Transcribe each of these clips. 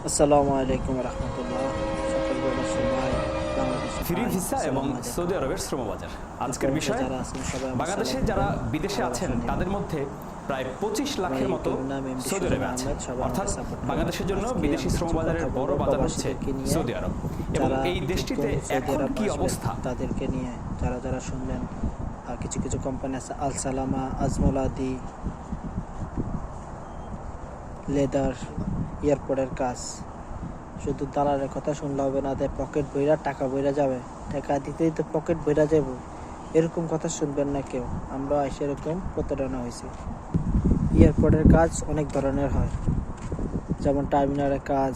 আসসালামু আলাইকুম রহমতুল্লাহ। সকল প্রবাসী ভাই, বাংলাদেশে ফ্রি ভাই, ভিসা এবং আসসালামু আলাইকুম। সৌদি আরবের শ্রমবাজার আজকের প্রবাসে বিষয়। যারা আছেন সবাই আমার বাংলাদেশে সালাম যারা দিবেন, বিদেশে আছেন ভালোবাসা দিবেন। তাদের মধ্যে প্রায় 25 আমার লাখের মতো ইউটিউব নাম এমডি সৌদি সুজন আরবে আছেন। আহমেদ, সবাই অর্থাৎ আমাকে সাপোর্ট করবেন। বাংলাদেশের জন্য আজকে বিদেশি আমি কিছু শ্রমবাজারের কথা বড় বলবো বাজার হচ্ছে প্রবাসীদেরকে নিয়ে, সৌদি আরব, এবং যারা এই দেশটিতে সৌদি এখন আরব কি আসবেন অবস্থা। তাদেরকে নিয়ে। যারা শুনবেন, কিছু কিছু কোম্পানি আছে, আল সালামা, আজমলাদি, লেদার, এয়ারপোর্টের কাজ। শুধু দালালের কথা শুনলে হবে না, তাই পকেট বইরা টাকা বইরা যাবে, টাকা দিতেই তো পকেট বইরা যাব, এরকম কথা শুনবেন না কেউ। আমরা সেরকম প্রতারণা হয়েছি। এয়ারপোর্টের কাজ অনেক ধরনের হয়, যেমন টার্মিনালের কাজ,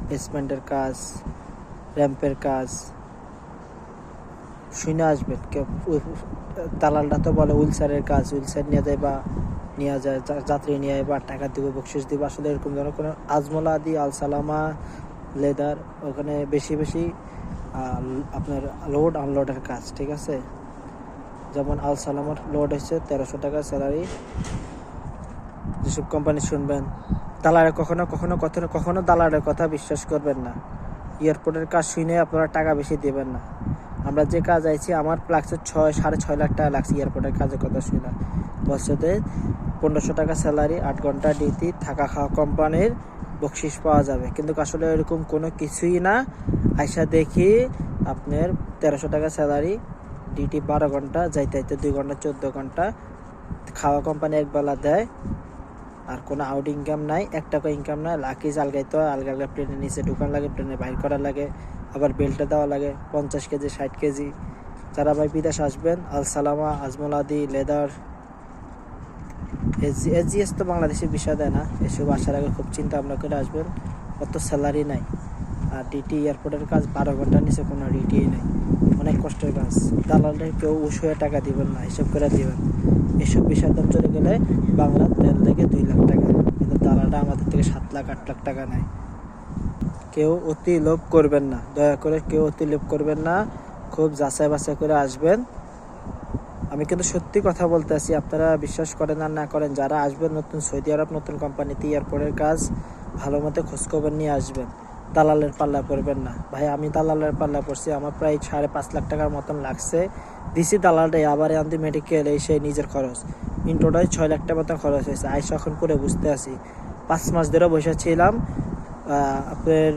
বেসমেন্টের কাজ, র্যাম্পের কাজ। শুনে আসবেন কেউ। দালালটা তো বলে উইলচারের কাজ, উইলচার নিয়ে যায় বা নিয়ে যায়, যাত্রী নিয়ে বা টাকা দিব, বকশিস দিব। আসলে এরকম ধরনের কোনো আজমলা আদি, আল সালামা, লেদার, ওখানে বেশি আপনার লোড আনলোডের কাজ, ঠিক আছে। যেমন আল সালামার লোড হচ্ছে 1300 টাকা স্যালারি। যেসব কোম্পানি শুনবেন, দালালের কখনো দালালের কথা বিশ্বাস করবেন না। এয়ারপোর্টের কাজ শুনে আপনারা টাকা বেশি দেবেন না। আমরা যে কাজ আইছি, আমার লাগছে 6.5 লাখ টাকা লাগছে এয়ারপোর্টের কাজের কথা শুনে। বছরে 1500 টাকা স্যালারি, 8 ঘন্টা ডিউটি, থাকা খাওয়া কোম্পানির, বকশিস পাওয়া যাবে। কিন্তু আসলে এরকম কোনো কিছুই না। আইসা দেখি আপনার 1300 টাকা স্যালারি, ডিউটি 12 ঘন্টা, যাইতে 2 ঘন্টা, 14 ঘন্টা। খাওয়া কোম্পানি একবেলা দেয়, আর কোনো আউট ইনকাম নাই, 1 টাকা ইনকাম নাই। লাকিজ আলগাইতে হয়, আলগা প্লেনের নিচে ঢুকান লাগে, প্লেনে বাইর করা লাগে, আবার বেল্টে দেওয়া লাগে 50 কেজি 60 কেজি। যারা ভাই বিদেশ আসবেন, আল সালামা, আজমলাদি, লেদার, এজিএস তো বাংলাদেশে বিষয় দেয় না। এসব আসার আগে খুব চিন্তা ভাবনা করে আসবেন, অত স্যালারি নাই। আর ডিটি এয়ারপোর্টের কাজ 12 ঘন্টার নিচে কোনো ডিটিই নাই, অনেক কষ্টের কাজ। দালালের কেউ উসুয়ে টাকা দিবেন না, হিসেব করে দিবেন। এসব বিষয়ের দাম চলে গেলে বাংলা 1.5 থেকে 2 লাখ টাকা, কিন্তু দালালটা আমাদের থেকে 7 লাখ 8 লাখ টাকা নেয়। কেউ অতি লোভ করবেন না, দয়া করে কেউ অতি লোভ করবেন না। খুব যাচাই বাছাই করে আসবেন। আমি কিন্তু সত্যি কথা বলতে আছি, আপনারা বিশ্বাস করেন আর না করেন। যারা আসবেন নতুন সৌদি আরব, নতুন কোম্পানিতে, এয়ারপোর্টের কাজ ভালো মতো খোঁজখবর নিয়ে আসবেন। দালালের পাল্লা পড়বেন না ভাই। আমি দালালের পাল্লা পড়ছি, আমার প্রায় 5.5 লাখ টাকার মতন লাগছে। দিছি দালালটাই, আবার আনতে মেডিকেল, এই সেই নিজের খরচ, ইন্টোটাই 6 লাখ টাকার মতন খরচ হয়েছে। আইসা এখন করে বুঝতে আছি, 5 মাস ধরে বসে ছিলাম। আপনার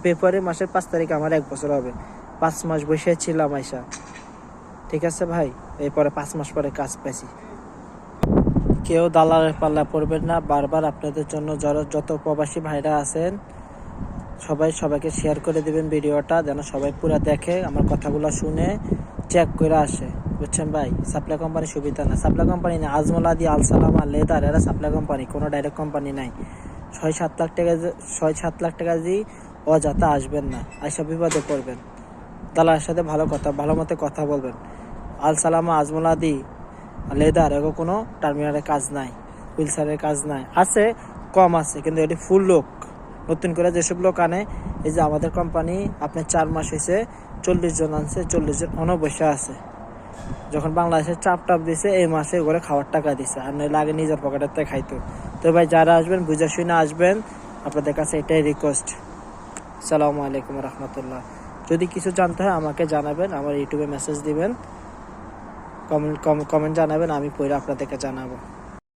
ফেব্রুয়ারি মাসের 5 তারিখে আমার 1 বছর হবে। 5 মাস বসে ছিলাম আইসা, ঠিক আছে ভাই। এরপরে 5 মাস পরে কাজ পাইছি। কেউ দালালের পাল্লা পড়বেন না। বারবার আপনাদের জন্য যত প্রবাসী ভাইরা আছেন, সবাইকে শেয়ার করে দিবেন ভিডিওটা, যেন সবাই পুরো দেখে, আমার কথাগুলো শুনে চেক করে আসে, বুঝছেন ভাই। সাপ্লাই কোম্পানি সুবিধা না, সাপ্লাই কোম্পানি না। আজমলাদি, আল সালামা, লেদার, এরা সাপ্লাই কোম্পানি, কোনো ডাইরেক্ট কোম্পানি নাই। 6-7 লাখ টাকা দিয়ে অযথা আসবেন না, আইসা বিপদে পড়বেন। দালালের সাথে ভালো মতো কথা বলবেন। আল সালামা, আজমলাদি, লেদার, এরকম কোনো টার্মিনালের কাজ নাই, হুইলচারের কাজ নাই। আছে, কম আছে, কিন্তু এটি ফুল লোক। নতুন করে যেসব লোক আনে, এই যে আমাদের কোম্পানি আপনার 4 মাস হয়েছে, 40 জন আনছে, 40 জন অনবসা আছে। যখন বাংলাদেশে চাপ দিছে, এই মাসে ঘরে খাওয়ার টাকা দিছে, আর নইলে আগে নিজের পকেটের থেকে খাইতো। তো ভাই, যারা আসবেন বুঝে শুনে আসবেন, আপনাদের কাছে এটাই রিকোয়েস্ট। আসসালামু আলাইকুম রহমতুল্লাহ। যদি কিছু জানতে হয় আমাকে জানাবেন, আমার ইউটিউবে মেসেজ দিবেন, কমেন্ট জানাবেন, আমি পড়ে আপনাদেরকে জানাবো।